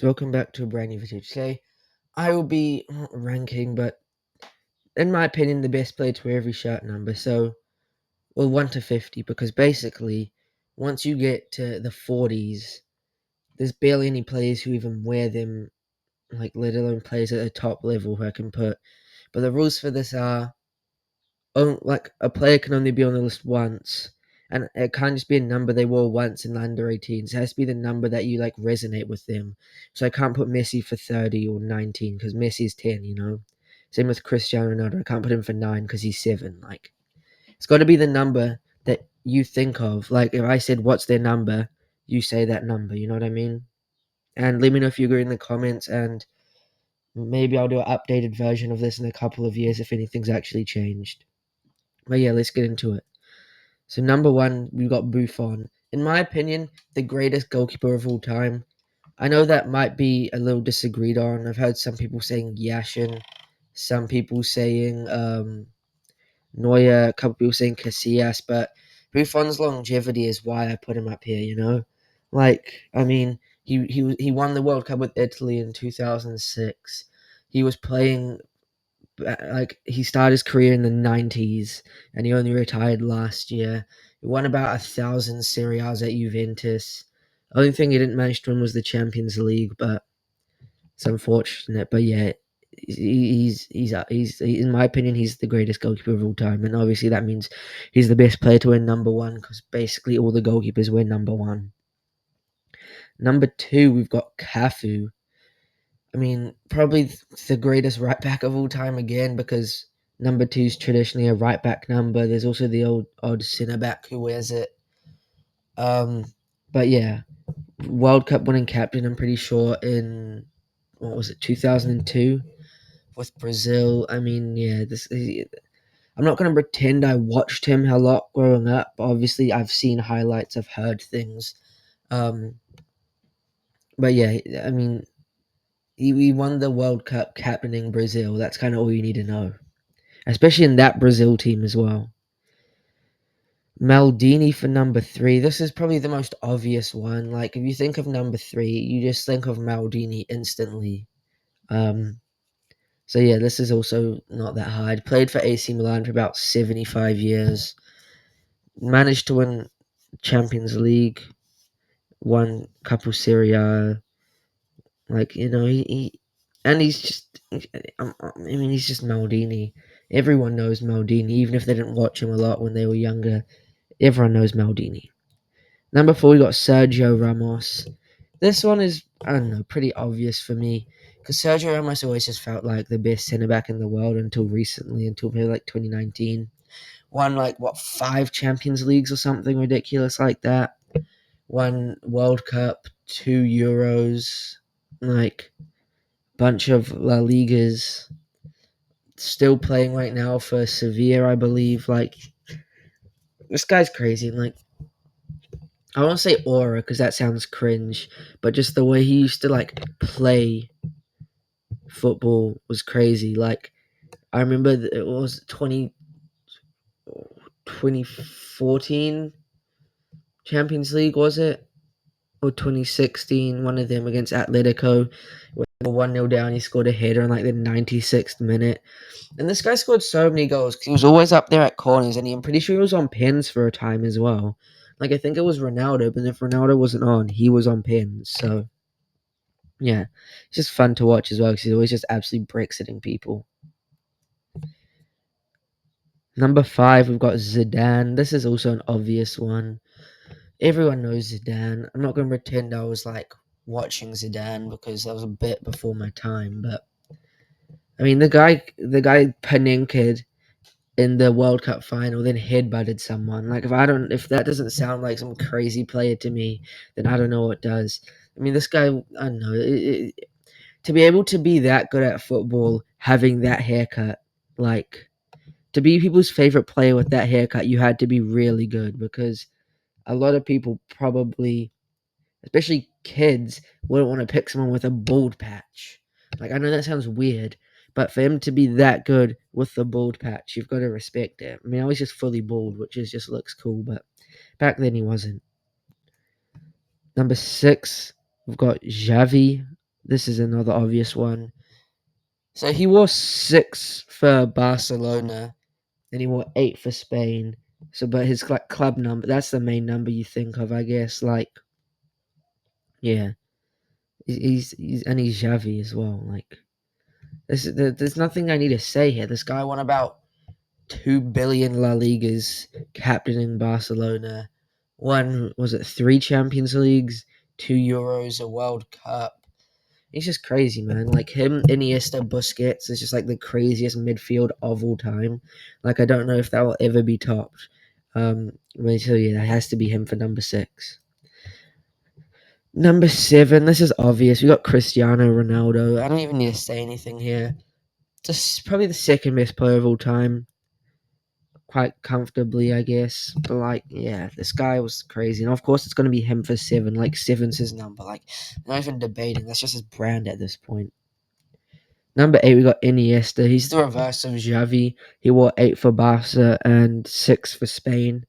Welcome back to a brand new video. Today, I will be ranking, but in my opinion, the best player to wear every shirt number. So, well, 1 to 50, because basically, once you get to the 40s, there's barely any players who even wear them, like, let alone players at the top level who I can put. But the rules for this are, like, a player can only be on the list once, and it can't just be a number they wore once in the under 18s. It has to be the number that you, like, resonate with them. So I can't put Messi for 30 or 19 because Messi's 10, you know? Same with Cristiano Ronaldo. I can't put him for 9 because he's 7. Like, it's got to be the number that you think of. Like, if I said, what's their number? You say that number, you know what I mean? And let me know if you agree in the comments, and maybe I'll do an updated version of this in a couple of years if anything's actually changed. But yeah, let's get into it. So number 1, we've got Buffon. In my opinion, the greatest goalkeeper of all time. I know that might be a little disagreed on. I've heard some people saying Yashin, some people saying Neuer, a couple people saying Casillas, but Buffon's longevity is why I put him up here, you know? Like, I mean, he won the World Cup with Italy in 2006. He was playing, like, he started his career in the 90s, and he only retired last year. He won about 1,000 Serie A's at Juventus. Only thing he didn't manage to win was the Champions League, but it's unfortunate. But yeah, he's in my opinion, he's the greatest goalkeeper of all time, and obviously that means he's the best player to win number 1, because basically all the goalkeepers win number 1. Number 2, we've got Cafu. I mean, probably the greatest right back of all time again, because number 2 is traditionally a right back number. There's also the odd centre back who wears it. Um, but yeah, World Cup winning captain. I'm pretty sure in, what was it, 2002 with Brazil. I mean, yeah, I'm not gonna pretend I watched him a lot growing up. Obviously, I've seen highlights. I've heard things. Um, but yeah, I mean, he won the World Cup captaining Brazil. That's kind of all you need to know, especially in that Brazil team as well. Maldini for number 3. This is probably the most obvious one. Like, if you think of number 3, you just think of Maldini instantly. So yeah, this is also not that hard. Played for AC Milan for about 75 years. Managed to win Champions League, won couple Serie A. Like, you know, and he's just, I mean, he's just Maldini. Everyone knows Maldini, even if they didn't watch him a lot when they were younger. Everyone knows Maldini. Number 4, we got Sergio Ramos. This one is, I don't know, pretty obvious for me, because Sergio Ramos always just felt like the best centre back in the world until recently, until maybe like 2019. Won like, what, 5 Champions Leagues or something ridiculous like that. Won World Cup, 2 Euros, like bunch of La Ligas. Still playing right now for Sevilla, I believe. Like, this guy's crazy. Like, I won't say aura because that sounds cringe, but just the way he used to like play football was crazy. Like, I remember it was 2014 Champions League, was it? Or 2016, one of them against Atletico. When they were 1-0 down, he scored a header in like the 96th minute. And this guy scored so many goals because he was always up there at corners, and I'm pretty sure he was on pens for a time as well. Like, I think it was Ronaldo, but if Ronaldo wasn't on, he was on pens. So, yeah, it's just fun to watch as well because he's always just absolutely Brexiting people. Number 5, we've got Zidane. This is also an obvious one. Everyone knows Zidane. I'm not going to pretend I was like watching Zidane because that was a bit before my time, but I mean the guy Panenka in the World Cup final then headbutted someone. Like, if that doesn't sound like some crazy player to me, then I don't know what does. I mean, this guy, I don't know. To be able to be that good at football, having that haircut, like, to be people's favorite player with that haircut, you had to be really good, because a lot of people probably, especially kids, wouldn't want to pick someone with a bald patch. Like, I know that sounds weird, but for him to be that good with the bald patch, you've got to respect it. I mean, I was just fully bald, which just looks cool, but back then he wasn't. Number 6, we've got Xavi. this is another obvious one. So he wore 6 for Barcelona, and he wore 8 for Spain. So, but his like club number, that's the main number you think of, I guess. Like, yeah, he's and he's Xavi as well. Like, there's nothing I need to say here. This guy won about 2 billion La Ligas, captaining Barcelona. Won, was it 3 Champions Leagues, 2 Euros, a World Cup. He's just crazy, man. Like him, Iniesta, Busquets is just like the craziest midfield of all time. Like I don't know if that will ever be topped. So yeah, it has to be him for number 6. Number 7, this is obvious. We got Cristiano Ronaldo. I don't even need to say anything here. Just probably the second best player of all time. Quite comfortably, I guess. But like, yeah, this guy was crazy. And of course it's gonna be him for 7. Like 7's his number. Like not even debating. That's just his brand at this point. Number 8, we got Iniesta. He's the reverse of Xavi. He wore 8 for Barca and 6 for Spain.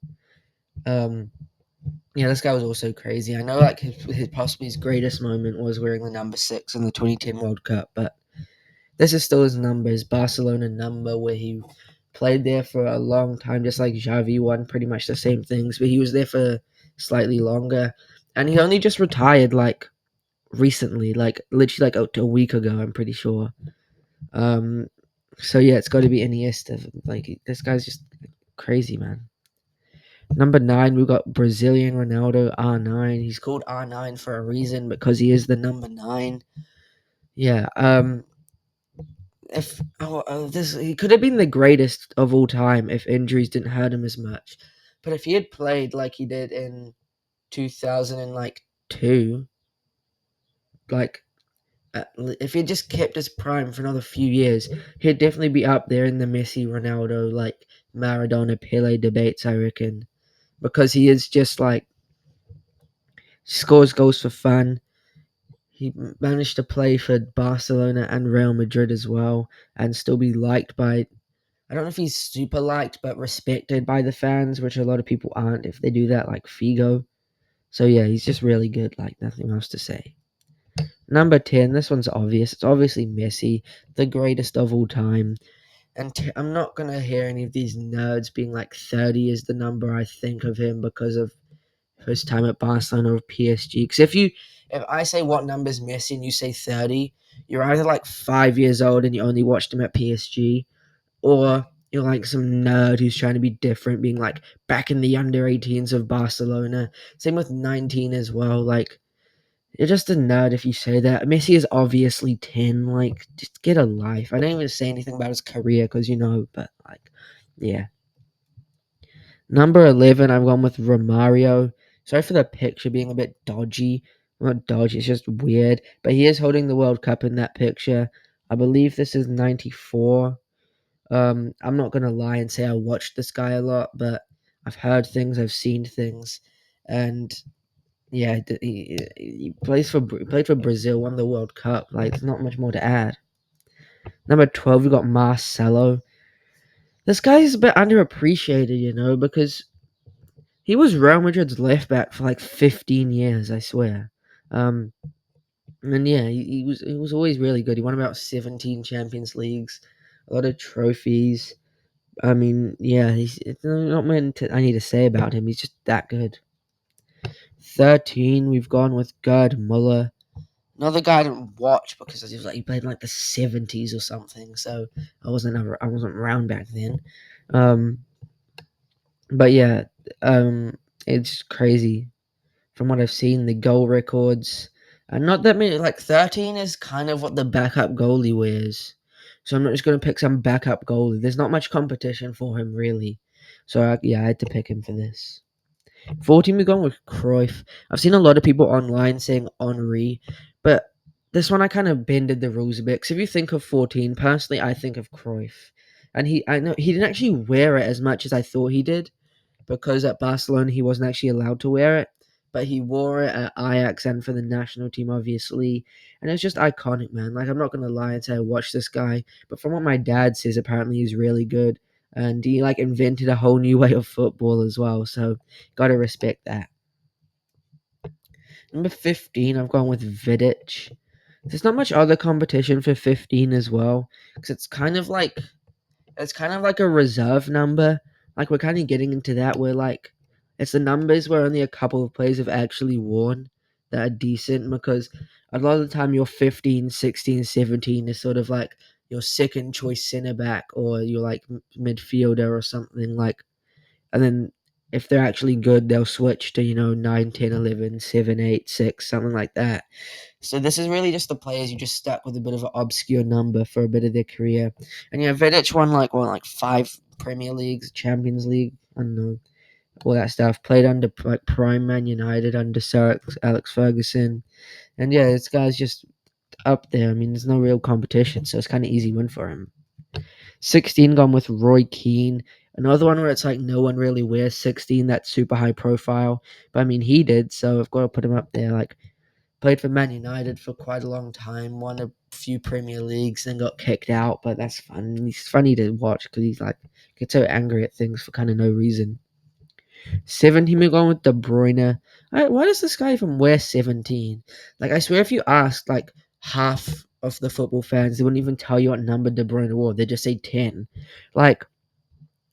Yeah, this guy was also crazy. I know, like his possibly his greatest moment was wearing the number 6 in the 2010 World Cup, but this is still his number, his Barcelona number, where he played there for a long time, just like Xavi won pretty much the same things, but he was there for slightly longer, and he only just retired like recently, like literally like a week ago. I'm pretty sure. Um, so yeah, it's got to be Iniesta. Like this guy's just crazy, man. Number 9, we've got Brazilian Ronaldo, R9. He's called R9 for a reason because he is the number 9. Yeah. If this he could have been the greatest of all time if injuries didn't hurt him as much. But if he had played like he did in 2002, like if he just kept his prime for another few years, he'd definitely be up there in the Messi, Ronaldo, like Maradona, Pele debates, I reckon, because he is just like scores goals for fun. He managed to play for Barcelona and Real Madrid as well, and still be liked by. I don't know if he's super liked, but respected by the fans, which a lot of people aren't if they do that, like Figo. So yeah, he's just really good. Like nothing else to say. Number 10, this one's obvious. It's obviously Messi, the greatest of all time. And I'm not going to hear any of these nerds being like 30 is the number I think of him because of his time at Barcelona or PSG. Because if I say what number's Messi and you say 30, you're either like 5 years old and you only watched him at PSG, or you're like some nerd who's trying to be different, being like back in the under 18s of Barcelona. Same with 19 as well. Like, you're just a nerd if you say that. Messi is obviously 10. Like, just get a life. I don't even say anything about his career because but like, yeah. Number 11, I've gone with Romario. Sorry for the picture being a bit dodgy. Not dodgy, it's just weird. But he is holding the World Cup in that picture. I believe this is 94. I'm not gonna lie and say I watched this guy a lot, but I've heard things, I've seen things, and yeah, he played for Brazil, won the World Cup. Like, there's not much more to add. Number 12, we got Marcelo. This guy is a bit underappreciated, because he was Real Madrid's left back for like 15 years, I swear. And yeah, he was always really good. He won about 17 Champions Leagues, a lot of trophies. I mean, yeah, it's not much I need to say about him. He's just that good. 13, we've gone with Gerd Muller. Another guy I didn't watch because he played in like the 70s or something. So I wasn't around back then. Um, but yeah, it's crazy from what I've seen. The goal records, and not that many. Like 13 is kind of what the backup goalie wears. So I'm not just gonna pick some backup goalie. There's not much competition for him really. So I had to pick him for this. 14, we're going with Cruyff. I've seen a lot of people online saying Henri, but this one I kind of bended the rules a bit. Because if you think of 14, personally, I think of Cruyff. And I know he didn't actually wear it as much as I thought he did, because at Barcelona he wasn't actually allowed to wear it. But he wore it at Ajax and for the national team, obviously. And it's just iconic, man. Like, I'm not going to lie and say I watched this guy. But from what my dad says, apparently he's really good. And he, like, invented a whole new way of football as well. So, got to respect that. Number 15, I've gone with Vidic. There's not much other competition for 15 as well, because it's kind of like a reserve number. Like we're kind of getting into that where like it's the numbers where only a couple of players have actually worn that are decent because a lot of the time your 15, 16, 17 is sort of like your second choice centre back or your like midfielder or something like, and then if they're actually good they'll switch to 9, 10, 11, 7, 8, 6, something like that. So this is really just the players who just stuck with a bit of an obscure number for a bit of their career. And Vidic won like 5 Premier Leagues, Champions League, I don't know, all that stuff. Played under like prime Man United under Sir Alex Ferguson. And yeah, this guy's just up there. I mean, there's no real competition, so it's kind of easy win for him. 16 gone with Roy Keane. Another one where it's like no one really wears 16. That's super high profile. But I mean, he did, so I've got to put him up there. Like, played for Man United for quite a long time, won a few Premier Leagues, then got kicked out, but that's fun. He's funny to watch because he's like, gets so angry at things for kind of no reason. 17, we're going with De Bruyne. Why does this guy even wear 17? Like, I swear if you asked like half of the football fans, they wouldn't even tell you what number De Bruyne wore. They just say 10. Like,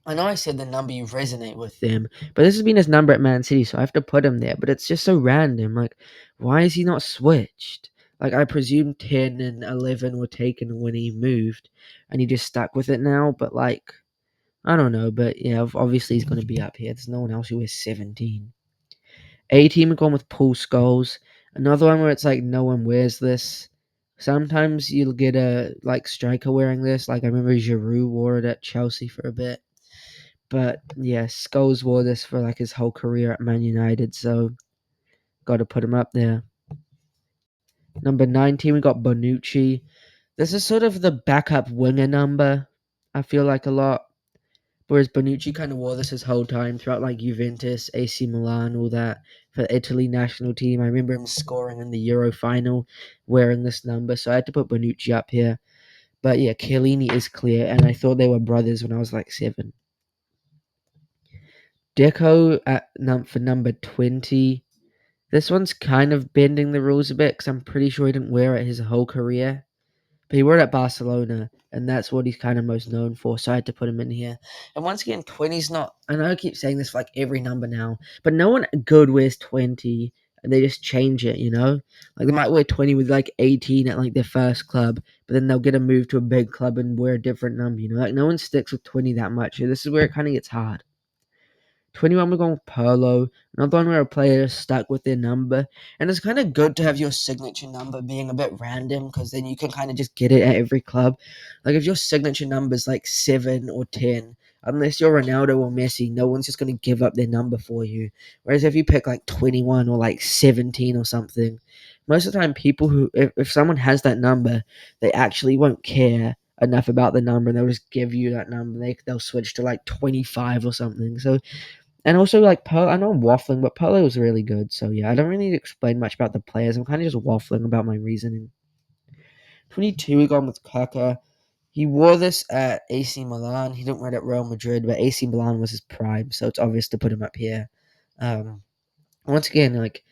I know I said the number you resonate with them, but this has been his number at Man City, so I have to put him there. But it's just so random. Like, why is he not switched? Like, I presume 10 and 11 were taken when he moved, and he just stuck with it now. But, like, I don't know. But, yeah, obviously he's going to be up here. There's no one else who wears 17. 18, we're going with Paul Scholes. Another one where it's like no one wears this. Sometimes you'll get a, like, striker wearing this. Like, I remember Giroud wore it at Chelsea for a bit. But yeah, Scholes wore this for like his whole career at Man United, so got to put him up there. Number 19, we got Bonucci. This is sort of the backup winger number, I feel like a lot. Whereas Bonucci kind of wore this his whole time throughout like Juventus, AC Milan, all that for the Italy national team. I remember him scoring in the Euro final wearing this number, so I had to put Bonucci up here. But yeah, Chiellini is clear, and I thought they were brothers when I was like 7. Deco for number 20. This one's kind of bending the rules a bit because I'm pretty sure he didn't wear it his whole career. But he wore it at Barcelona, and that's what he's kind of most known for, so I had to put him in here. And once again, 20's not... I know I keep saying this for like every number now, but no one good wears 20, and they just change it, you know? Like, they might wear 20 with like 18 at like their first club, but then they'll get a move to a big club and wear a different number, you know? Like, no one sticks with 20 that much. So this is where it kind of gets hard. 21, we're going with Perlo. Another one where a player is stuck with their number. And it's kind of good to have your signature number being a bit random because then you can kind of just get it at every club. Like if your signature number is like 7 or 10, unless you're Ronaldo or Messi, no one's just going to give up their number for you. Whereas if you pick like 21 or like 17 or something, most of the time people who, if someone has that number, they actually won't care enough about the number and they'll just give you that number. They'll switch to like 25 or something. So and also, like, I know I'm waffling, but Polo was really good. So, yeah, I don't really need to explain much about the players. I'm kind of just waffling about my reasoning. 22, we gone with Kaka. He wore this at AC Milan. He didn't wear it at Real Madrid, but AC Milan was his prime, so it's obvious to put him up here. Once again, like,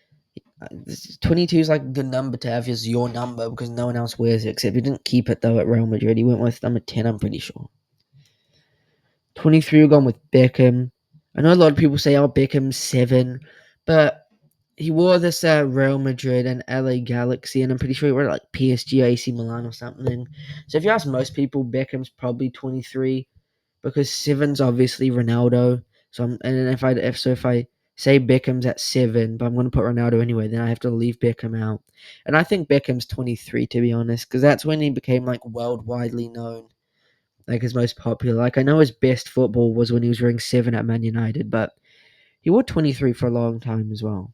22 is like the number to have as your number because no one else wears it, except he didn't keep it, though, at Real Madrid. He went with number 10, I'm pretty sure. 23, we're going with Beckham. I know a lot of people say, oh, Beckham's 7, but he wore this at Real Madrid and LA Galaxy, and I'm pretty sure he wore it like PSG, AC Milan, or something. So if you ask most people, Beckham's probably 23 because 7's obviously Ronaldo. So if I say Beckham's at 7, but I'm going to put Ronaldo anyway, then I have to leave Beckham out. And I think Beckham's 23 to be honest, because that's when he became like worldwide known, like his most popular. Like I know his best football was when he was wearing 7 at Man United, but he wore 23 for a long time as well.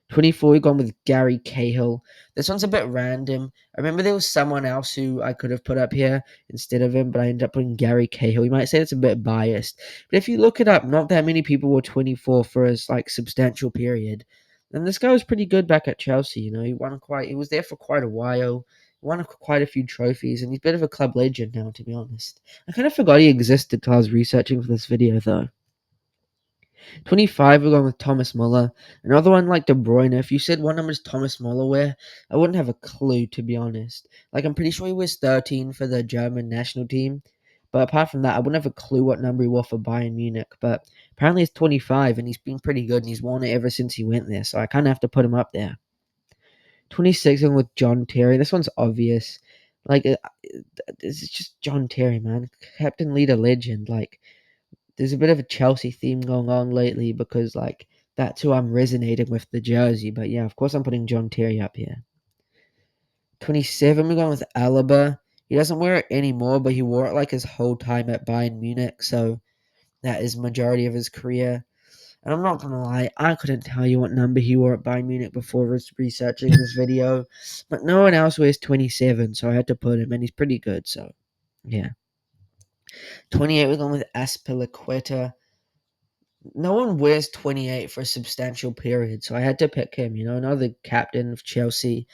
24, we gone with Gary Cahill. This one's a bit random. I remember there was someone else who I could have put up here instead of him, but I ended up putting Gary Cahill. You might say it's a bit biased, but if you look it up, not that many people were 24 for his like substantial period. And this guy was pretty good back at Chelsea. You know, he was there for quite a while. Won quite a few trophies, and he's a bit of a club legend now. To be honest, I kind of forgot he existed till I was researching for this video, though. 25, we're going with Thomas Muller. Another one like De Bruyne. If you said what number does Thomas Muller wear, I wouldn't have a clue, to be honest. Like, I'm pretty sure he wears 13 for the German national team. But apart from that, I wouldn't have a clue what number he wore for Bayern Munich. But apparently it's 25, and he's been pretty good, and he's worn it ever since he went there. So I kind of have to put him up there. 26, I'm with John Terry. This one's obvious. Like, it's just John Terry, man. Captain, leader, legend. Like, there's a bit of a Chelsea theme going on lately because like that's who I'm resonating with the jersey. But yeah, of course I'm putting John Terry up here. 27, we're going with Alaba. He doesn't wear it anymore, but he wore it like his whole time at Bayern Munich, so that is majority of his career. And I'm not gonna lie, I couldn't tell you what number he wore at Bayern Munich before researching this video, but no one else wears 27, so I had to put him, and he's pretty good. So yeah, 28, we're going with Aspilicueta. No one wears 28 for a substantial period, so I had to pick him. Another captain of Chelsea,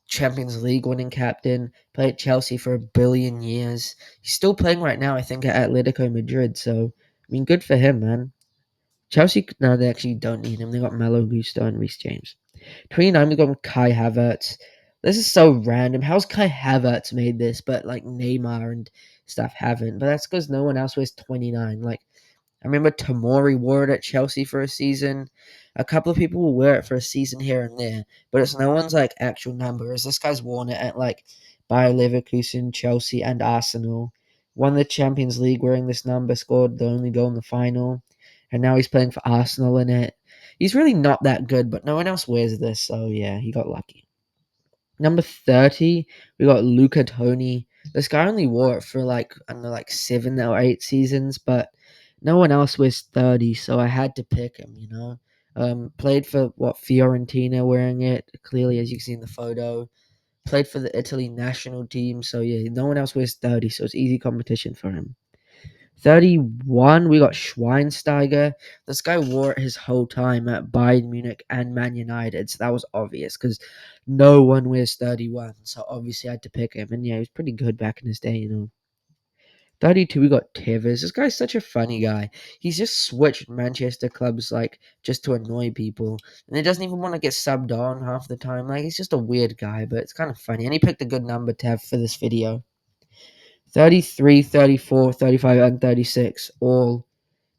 Champions League winning captain, played at Chelsea for a billion years. He's still playing right now, I think, at Atletico Madrid. So, I mean, good for him, man. Chelsea, no, they actually don't need him. They got Malo Gusto and Reece James. 29, we got with Kai Havertz. This is so random. How's Kai Havertz made this, but like Neymar and stuff haven't? But that's because no one else wears 29. Like, I remember Tomori wore it at Chelsea for a season. A couple of people will wear it for a season here and there, but it's no one's like actual number. As this guy's worn it at like Bayer Leverkusen, Chelsea, and Arsenal. Won the Champions League wearing this number, scored the only goal in the final, and now he's playing for Arsenal in it. He's really not that good, but no one else wears this, so yeah, he got lucky. Number 30, we got Luca Toni. This guy only wore it for like, I don't know, like 7 or 8 seasons, but no one else wears 30, so I had to pick him. Played for, Fiorentina wearing it, clearly, as you can see in the photo. Played for the Italy national team, so yeah, no one else wears 30, so it's easy competition for him. 31, we got Schweinsteiger. This guy wore it his whole time at Bayern Munich and Man United, so that was obvious because no one wears 31. So obviously I had to pick him. And yeah, he was pretty good back in his day. 32, we got Tevez. This guy's such a funny guy. He's just switched Manchester clubs like just to annoy people. And he doesn't even want to get subbed on half the time. Like, he's just a weird guy, but it's kind of funny. And he picked a good number to have for this video. 33, 34, 35, and 36 all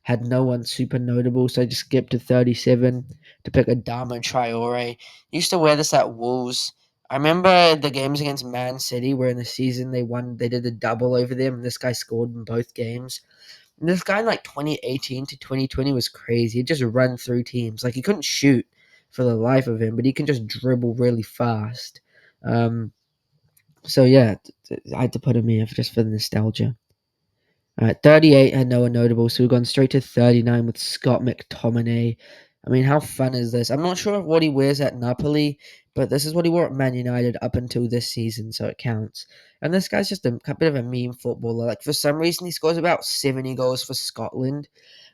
had no one super notable, so I just skipped to 37 to pick Adama Traore. He used to wear this at Wolves. I remember the games against Man City where in the season they did a double over them, and this guy scored in both games. And this guy in like 2018 to 2020 was crazy. He'd just run through teams. Like, he couldn't shoot for the life of him, but he can just dribble really fast. So yeah, I had to put him here just for the nostalgia. 38 had no one notable, so we've gone straight to 39 with Scott McTominay. I mean, how fun is this? I'm not sure what he wears at Napoli, but this is what he wore at Man United up until this season, so it counts. And this guy's just a bit of a meme footballer. Like, for some reason, he scores about 70 goals for Scotland.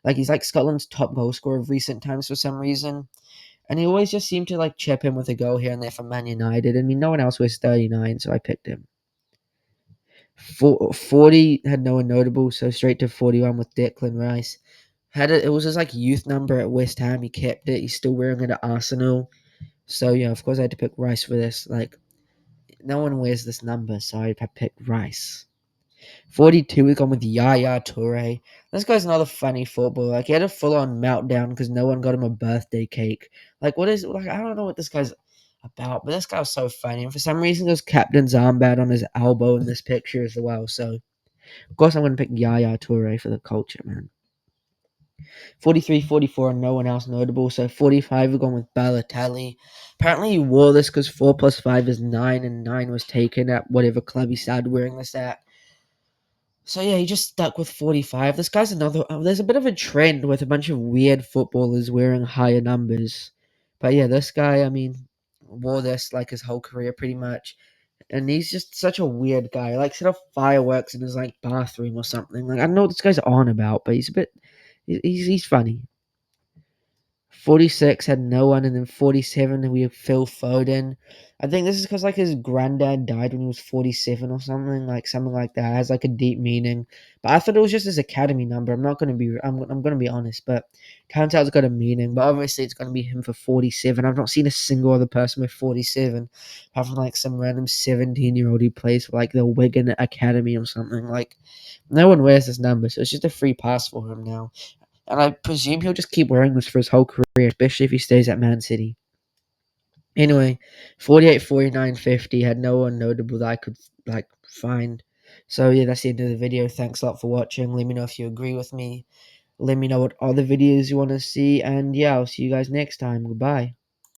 Like, he's like Scotland's top goal scorer of recent times for some reason. And he always just seemed to like chip in with a goal here and there for Man United. I mean, no one else wears 39, so I picked him. 40 had no one notable, so straight to 41 with Declan Rice. It was his like youth number at West Ham. He kept it. He's still wearing it at Arsenal. So yeah, of course I had to pick Rice for this. Like, no one wears this number, so I picked Rice. 42, we gone with Yaya Toure. This guy's another funny footballer. Like, he had a full-on meltdown because no one got him a birthday cake. Like, I don't know what this guy's about, but this guy was so funny. And for some reason, there's captain's armband on his elbow in this picture as well. So, of course, I'm going to pick Yaya Toure for the culture, man. 43, 44, and no one else notable. So 45, we're going with Balotelli. Apparently, he wore this because 4 plus 5 is 9, and 9 was taken at whatever club he started wearing this at. So yeah, he just stuck with 45. This guy's another. There's a bit of a trend with a bunch of weird footballers wearing higher numbers. But yeah, this guy, I mean, wore this like his whole career pretty much. And he's just such a weird guy. Like, set off fireworks in his like bathroom or something. Like, I don't know what this guy's on about, but he's a bit. He's funny. 46 had no one, and then 47 we have Phil Foden. I think this is because like his granddad died when he was 47 or something like that. It has like a deep meaning. But I thought it was just his academy number. I'm not gonna be. I'm gonna be honest, but turns out it's got a meaning. But obviously it's gonna be him for 47. I've not seen a single other person with 47, apart from like some random 17-year-old who plays for like the Wigan Academy or something. Like no one wears this number, so it's just a free pass for him now. And I presume he'll just keep wearing this for his whole career, especially if he stays at Man City. Anyway, 48, 49, 50 had no one notable that I could like find. So yeah, that's the end of the video. Thanks a lot for watching. Let me know if you agree with me. Let me know what other videos you want to see. And yeah, I'll see you guys next time. Goodbye.